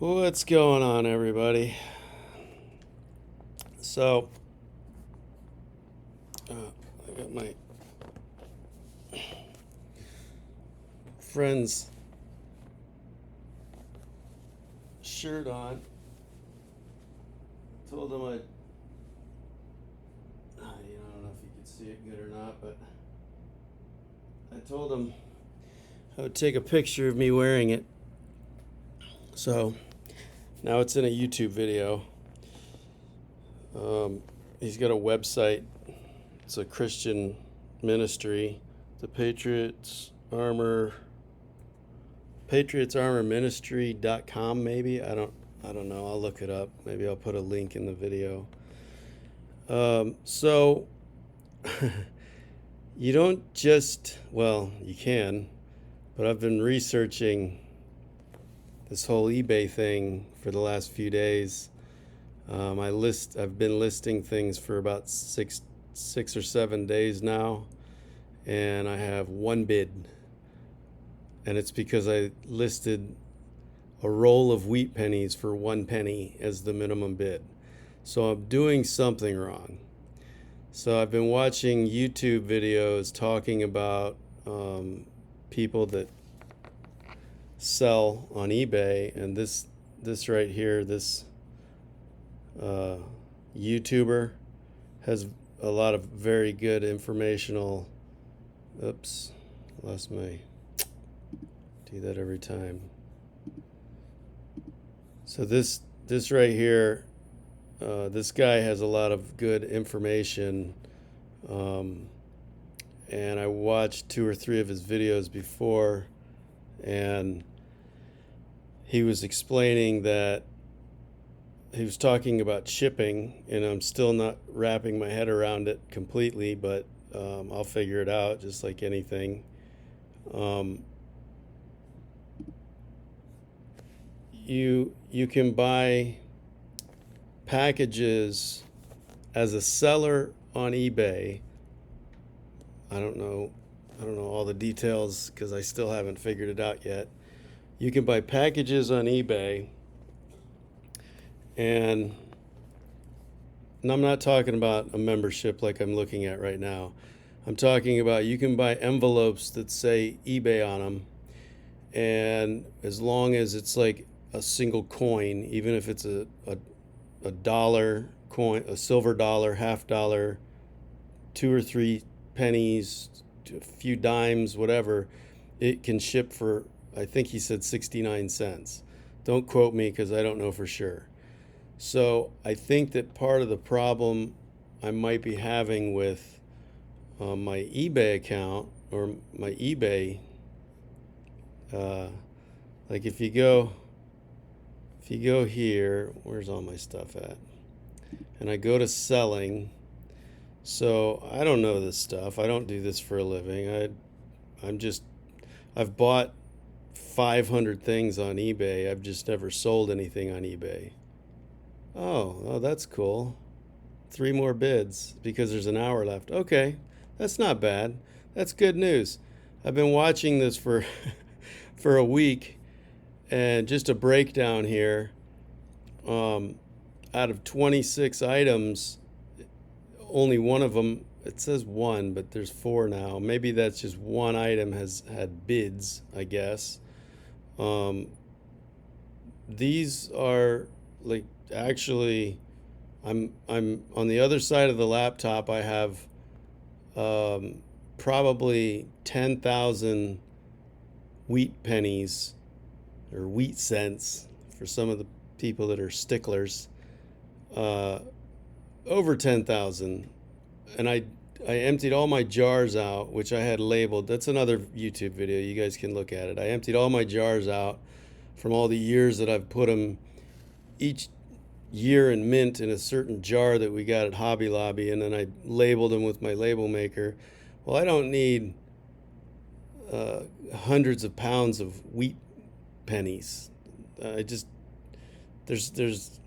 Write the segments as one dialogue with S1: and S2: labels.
S1: What's going on, everybody? So, I got my friend's shirt on. Told him I don't know if you could see it good or not, but I told him I would take a picture of me wearing it. So, now it's in a YouTube video. He's got a website. It's a Christian ministry, the patriotsarmorministry.com maybe. I don't know. I'll look it up. Maybe I'll put a link in the video. So you don't just, well, you can, but I've been researching this whole eBay thing for the last few days. I've been listing things for about six or 7 days now, and I have one bid, and it's because I listed a roll of wheat pennies for 1 penny as the minimum bid. So I'm doing something wrong. So I've been watching YouTube videos talking about people that sell on eBay, and this right here, this YouTuber has a lot of very good informational. Oops, lost my. Do that every time. So this right here, this guy has a lot of good information, and I watched 2 or 3 of his videos before, and he was explaining that he was talking about shipping, and I'm still not wrapping my head around it completely, but I'll figure it out just like anything. You can buy packages as a seller on eBay. I don't know all the details because I still haven't figured it out yet. You can buy packages on eBay, and I'm not talking about a membership like I'm looking at right now. I'm talking about you can buy envelopes that say eBay on them, and as long as it's like a single coin, even if it's a dollar coin, a silver dollar, half dollar, 2 or 3 pennies, a few dimes, whatever, it can ship for, I think he said 69 cents. Don't quote me because I don't know for sure. So I think that part of the problem I might be having with my eBay account or my eBay, like if you go here, where's all my stuff at? And I go to selling. So I don't know this stuff. I don't do this for a living. I've bought 500 things on eBay. I've just never sold anything on eBay. Oh, that's cool. 3 more bids because there's an hour left. Okay, that's not bad. That's good news. I've been watching this for for a week, and just a breakdown here. Out of 26 items, only one of them, it says 1, but there's 4 now. Maybe that's just one item has had bids, I guess. These are like, actually, I'm on the other side of the laptop. I have probably 10,000 wheat pennies or wheat cents for some of the people that are sticklers. Over 10,000, and I emptied all my jars out, which I had labeled. That's another YouTube video. You guys can look at it. I emptied all my jars out from all the years that I've put them each year in mint in a certain jar that we got at Hobby Lobby, and then I labeled them with my label maker. Well, I don't need hundreds of pounds of wheat pennies. There's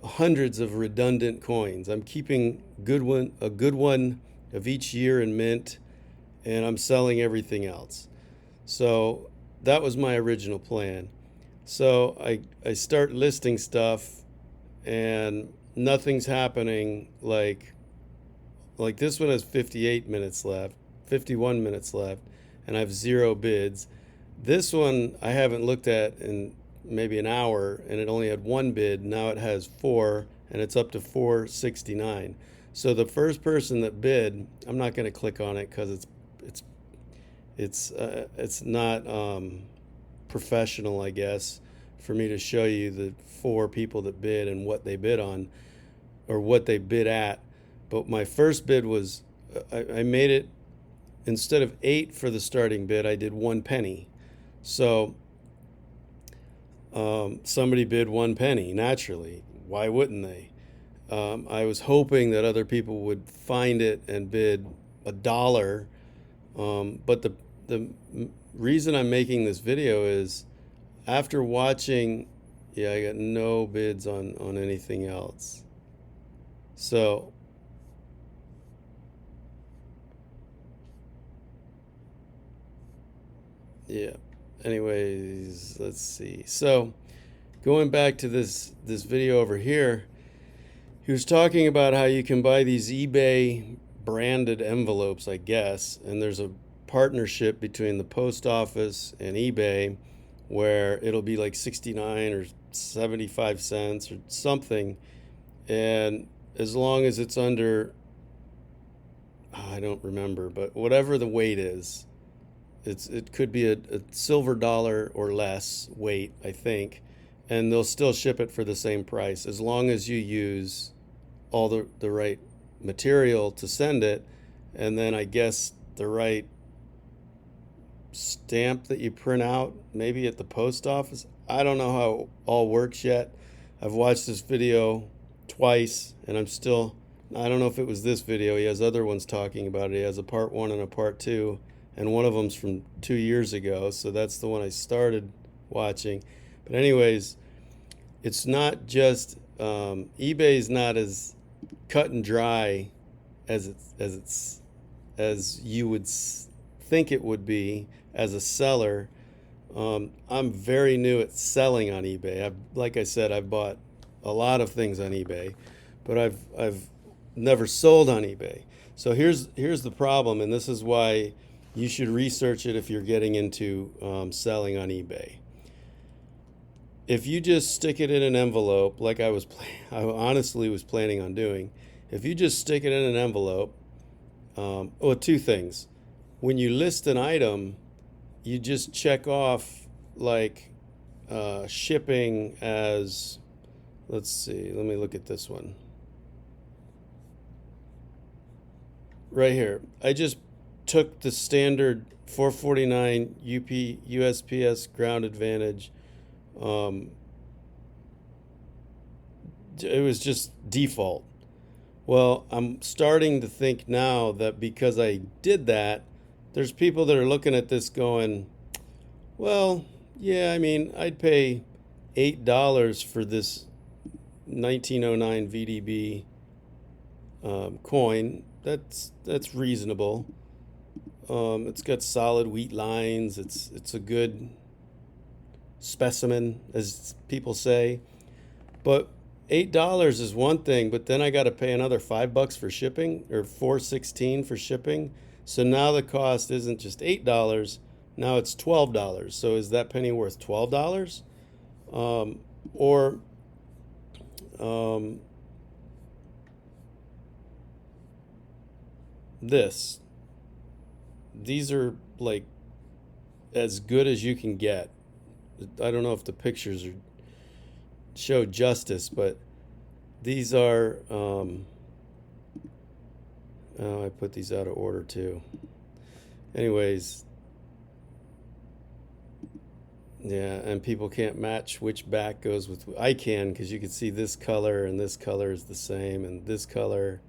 S1: hundreds of redundant coins. I'm keeping a good one of each year in mint, and I'm selling everything else. So that was my original plan. So I start listing stuff and nothing's happening. Like this one has 58 minutes left, 51 minutes left, and I have 0 bids. This one I haven't looked at in maybe an hour, and it only had 1 bid. Now it has 4, and it's up to 469. So the first person that bid, I'm not going to click on it because it's it's not professional, I guess, for me to show you the 4 people that bid and what they bid on or what they bid at. But my first bid was, I made it, instead of 8 for the starting bid, I did 1 penny. So somebody bid 1 penny, naturally. Why wouldn't they? I was hoping that other people would find it and bid $1. But the reason I'm making this video is after watching, yeah, I got no bids on anything else. So yeah. Anyways, let's see. So going back to this video over here, he was talking about how you can buy these eBay branded envelopes, I guess, and there's a partnership between the post office and eBay where it'll be like 69 or 75 cents or something, and as long as it's under, I don't remember, but whatever the weight is, it could be a silver dollar or less weight, I think, and they'll still ship it for the same price as long as you use all the right material to send it, and then I guess the right stamp that you print out maybe at the post office. I don't know how it all works yet. I've watched this video twice and I don't know if it was this video. He has other ones talking about it. He has a part 1 and a part 2, and one of them's from 2 years ago, so that's the one I started watching. But anyways, it's not just eBay's not as cut and dry as you would think it would be as a seller. I'm very new at selling on eBay. Like I said, I've bought a lot of things on eBay, but I've never sold on eBay. So here's the problem, and this is why you should research it if you're getting into selling on eBay. If you just stick it in an envelope, like I honestly was planning on doing, if you just stick it in an envelope, well, 2 things. When you list an item, you just check off like shipping as, let's see, let me look at this one. Right here. I just took the standard 449 USPS ground advantage. It was just default. Well, I'm starting to think now that because I did that, there's people that are looking at this going, well, yeah, I mean, I'd pay $8 for this 1909 VDB coin. That's reasonable. It's got solid wheat lines. It's a good specimen, as people say. But $8 is one thing, but then I got to pay another $5 for shipping, or $4.16 for shipping. So now the cost isn't just $8, now it's $12. So is that penny worth $12? Or this. These are like as good as you can get. I don't know if the pictures show justice, but these are, oh, I put these out of order too. Anyways, yeah, and people can't match which back goes with. I can, because you can see this color and this color is the same, and this color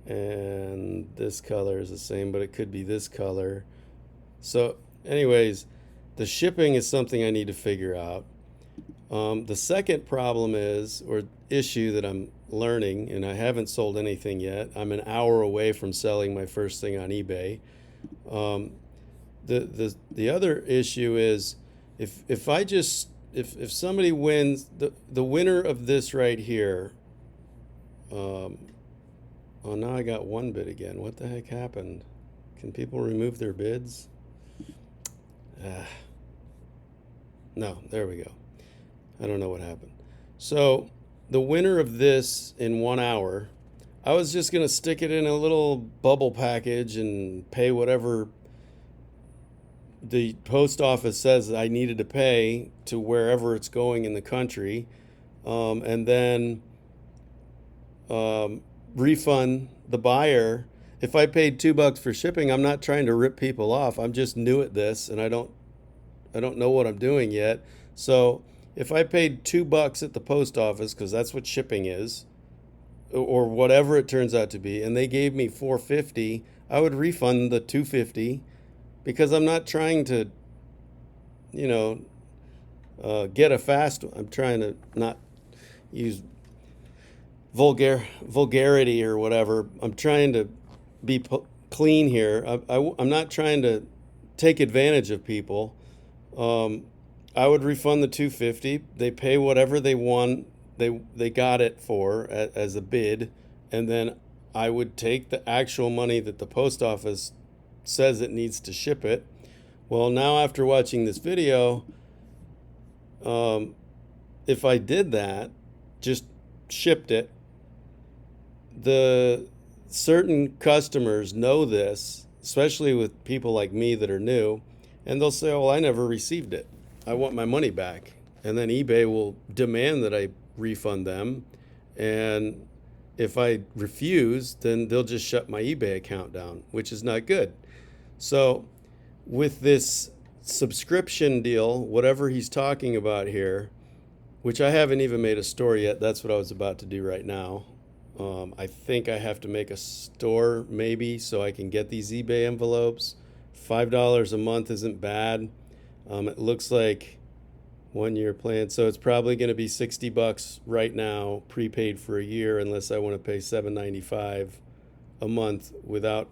S1: and this color is the same, but it could be this color. So anyways, the shipping is something I need to figure out. The second problem is, or issue that I'm learning, and I haven't sold anything yet. I'm an hour away from selling my first thing on eBay. The other issue is if I just if somebody wins, the winner of this right here, um, oh, now I got one bid again. What the heck happened? Can people remove their bids? Ah, no, there we go. I don't know what happened. So the winner of this in 1 hour, I was just going to stick it in a little bubble package and pay whatever the post office says I needed to pay to wherever it's going in the country, and then refund the buyer. If I paid $2 for shipping, I'm not trying to rip people off. I'm just new at this, and I don't know what I'm doing yet. So if I paid $2 at the post office, because that's what shipping is, or whatever it turns out to be, and they gave me $4.50, I would refund the $2.50, because I'm not trying to, you know, get a fast. I'm trying to not use vulgarity or whatever. I'm trying to be clean here. I'm not trying to take advantage of people. I would refund the $2.50. They pay whatever they want. They got it for as a bid, and then I would take the actual money that the post office says it needs to ship it. Well, now after watching this video, if I did that, just shipped it, the certain customers know this, especially with people like me that are new, and they'll say, "Oh, well, I never received it. I want my money back." And then eBay will demand that I refund them. And if I refuse, then they'll just shut my eBay account down, which is not good. So with this subscription deal, whatever he's talking about here, which I haven't even made a store yet, that's what I was about to do right now. I think I have to make a store maybe so I can get these eBay envelopes. $5 a month isn't bad. It looks like 1 year plan, so it's probably going to be $60 right now, prepaid for a year, unless I want to pay $7.95 a month without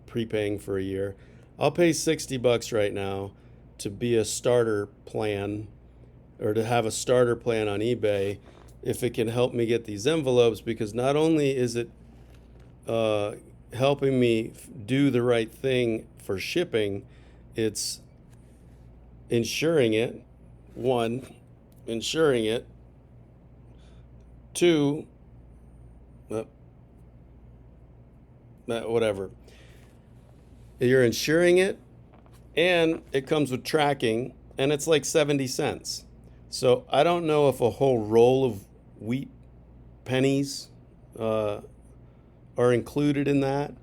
S1: prepaying for a year. I'll pay $60 right now to be a starter plan, or to have a starter plan on eBay, if it can help me get these envelopes, because not only is it helping me do the right thing for shipping, it's insuring it. One, insuring it. Two, whatever. You're insuring it, and it comes with tracking, and it's like 70 cents. So I don't know if a whole roll of wheat pennies are included in that,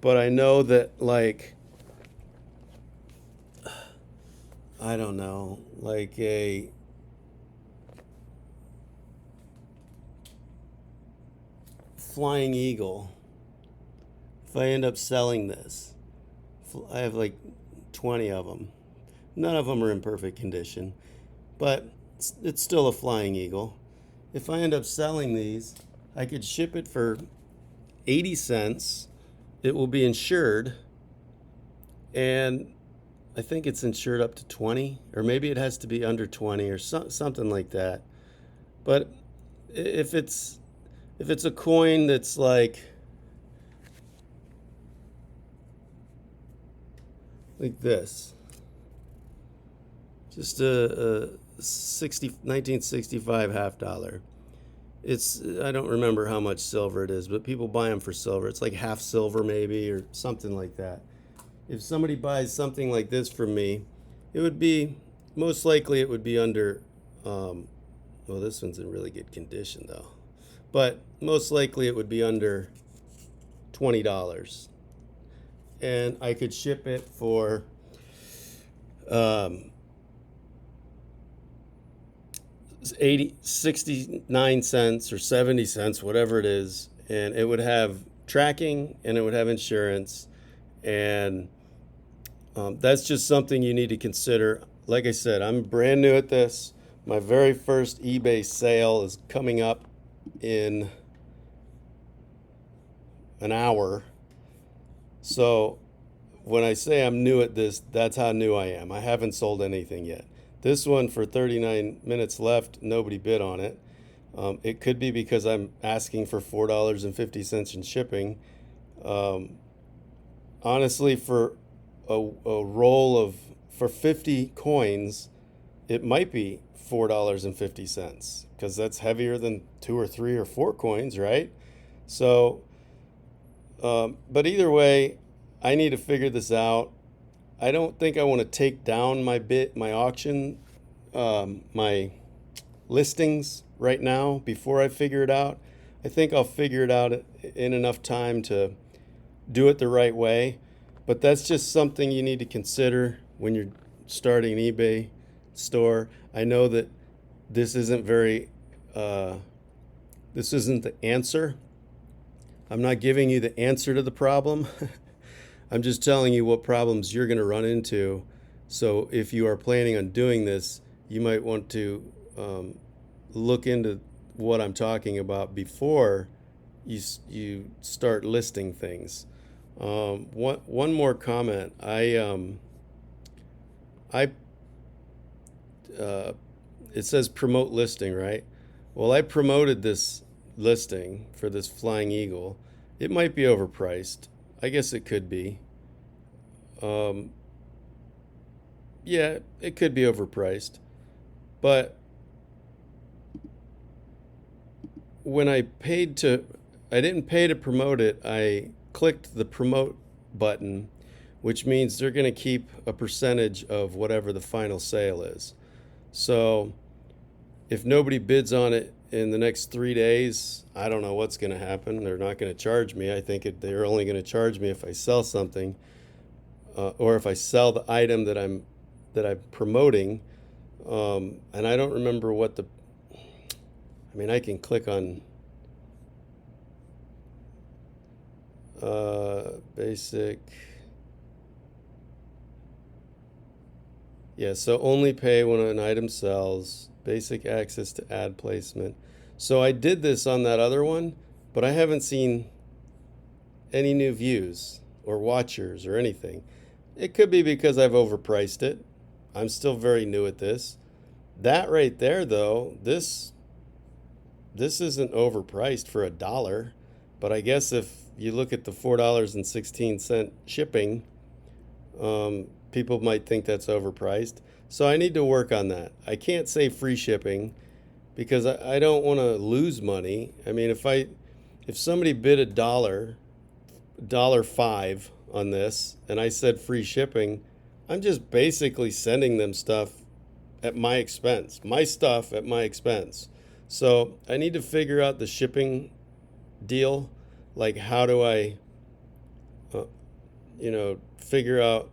S1: but I know that, like, I don't know, like a Flying Eagle, if I end up selling this, I have like 20 of them. None of them are in perfect condition, but it's still a Flying Eagle. If I end up selling these, I could ship it for 80 cents. It will be insured, and I think it's insured up to 20, or maybe it has to be under 20 or something like that. But if it's a coin that's like this, just a 1965 half dollar. I don't remember how much silver it is, but people buy them for silver. It's like half silver maybe, or something like that. If somebody buys something like this from me, it would be, most likely it would be under, well, this one's in really good condition though, but most likely it would be under $20. And I could ship it for 69 cents or 70 cents, whatever it is, and it would have tracking and it would have insurance, and that's just something you need to consider. Like I said, I'm brand new at this. My very first eBay sale is coming up in an hour. So when I say I'm new at this, that's how new I am. I haven't sold anything yet. This one for 39 minutes left, nobody bid on it. It could be because I'm asking for $4.50 in shipping. Um, Honestly, for a roll of for 50 coins, it might be $4.50 because that's heavier than 2 or 3 or 4 coins, right? So, but either way, I need to figure this out. I don't think I want to take down my auction, my listings right now before I figure it out. I think I'll figure it out in enough time to do it the right way. But that's just something you need to consider when you're starting an eBay store. I know that this isn't very, uh, this isn't the answer. I'm not giving you the answer to the problem. I'm just telling you what problems you're going to run into. So if you are planning on doing this, you might want to look into what I'm talking about before you start listing things. One more comment. I it says promote listing, right? Well, I promoted this listing for this Flying Eagle. It might be overpriced. I guess it could be. Um, yeah, it could be overpriced. But when I didn't pay to promote it. I clicked the promote button, which means they're going to keep a percentage of whatever the final sale is. So if nobody bids on it in the next 3 days, I don't know what's going to happen. They're not going to charge me. I think they're only going to charge me if I sell something, or if I sell the item that I'm promoting. And I don't remember what the. I mean, I can click on basic. Yeah, so only pay when an item sells, basic access to ad placement. So I did this on that other one, but I haven't seen any new views or watchers or anything. It could be because I've overpriced it. I'm still very new at this. That right there, though, this isn't overpriced for $1, but I guess if you look at the $4.16 shipping, people might think that's overpriced. So I need to work on that. I can't say free shipping because I don't want to lose money. I mean, if somebody bid $1.05 on this and I said free shipping, I'm just basically sending them stuff at my expense, my stuff at my expense. So I need to figure out the shipping deal. Like, how do I, figure out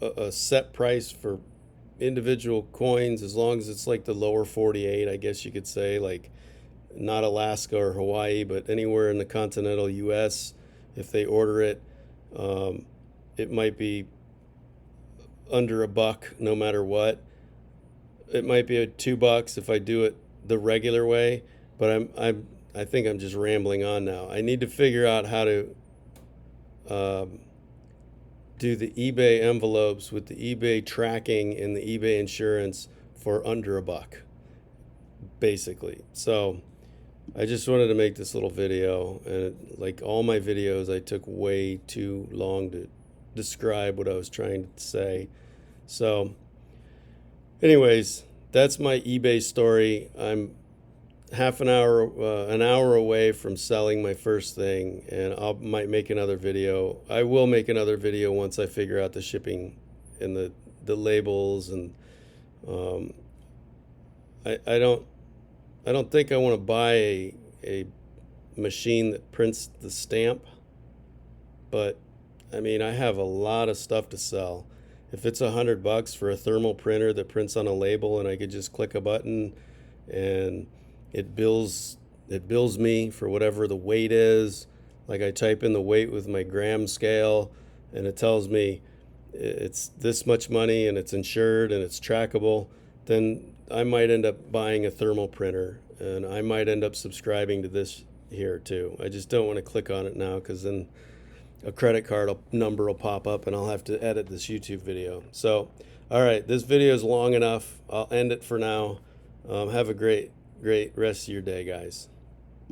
S1: a set price for individual coins, as long as it's like the lower 48, I guess you could say, like not Alaska or Hawaii, but anywhere in the continental US. If they order it, it might be under $1 no matter what. It might be $2 if I do it the regular way, but I think I'm just rambling on now. I need to figure out how to do the eBay envelopes with the eBay tracking and the eBay insurance for under $1, basically. So I just wanted to make this little video, and like all my videos, I took way too long to describe what I was trying to say. So anyways, that's my eBay story. I'm an hour away from selling my first thing, and might make another video. I will make another video once I figure out the shipping and the labels, and I don't think I want to buy a machine that prints the stamp, but I mean, I have a lot of stuff to sell. If it's $100 for a thermal printer that prints on a label and I could just click a button and it bills me for whatever the weight is. Like, I type in the weight with my gram scale and it tells me it's this much money and it's insured and it's trackable, then I might end up buying a thermal printer, and I might end up subscribing to this here too. I just don't want to click on it now, because then a credit card number will pop up and I'll have to edit this YouTube video. So All right, this video is long enough. I'll end it for now. Have a great rest of your day, guys.